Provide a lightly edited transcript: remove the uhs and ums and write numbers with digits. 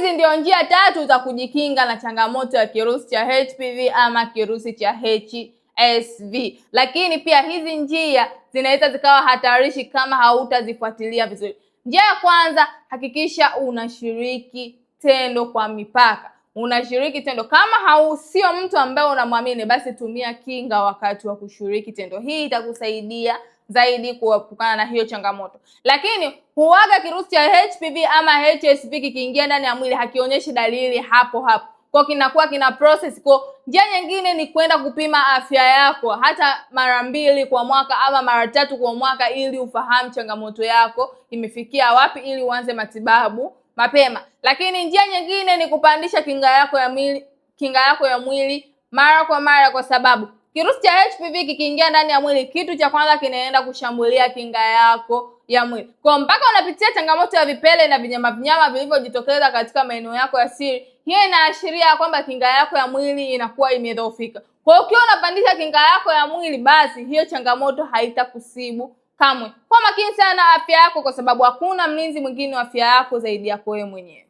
Hizi ndio njia tatu za kujikinga na changamoto ya kirusi cha HPV ama kirusi cha HSV. Lakini pia hizi njia zinaweza zikawa hatarishi kama hautazifuatilia vizuri. Njia ya kwanza, hakikisha unashiriki tendo kwa mipaka. Unashiriki tendo. Kama sio mtu ambaye unamwamini, basi tumia kinga wakati wa kushiriki tendo. Hii itakusaidia zaidi kuepukana na hiyo changamoto. Lakini huaga kirusi cha HPV ama HSV kikiingia ndani ya mwili hakionyeshi dalili hapo hapo. Kwa kinakuwa kina process. Kwa njia nyingine ni kwenda kupima afya yako hata mara 2 kwa mwaka ama mara 3 kwa mwaka, ili ufahamu changamoto yako imefikia wapi, ili uanze matibabu mapema. Lakini njia nyingine ni kupandisha kinga yako ya mwili mara kwa mara, kwa sababu kirusi cha HPV kikiingia ndani ya mwili, kitu cha kwanza kinaenda kushambulia kinga yako ya mwili. Kwa mpaka unapitia changamoto ya vipele na vinyama vilivyojitokeza katika maeneo yako ya siri, hiyo inaashiria kwamba kinga yako ya mwili inakuwa imedhoofika. Kwa hiyo ukiwa unapandisha kinga yako ya mwili, basi hiyo changamoto haitakusibu kamwe. Kwa makini sana afya yako, kwa sababu hakuna mlinzi mwingine wa afya yako zaidi yako wewe mwenyewe.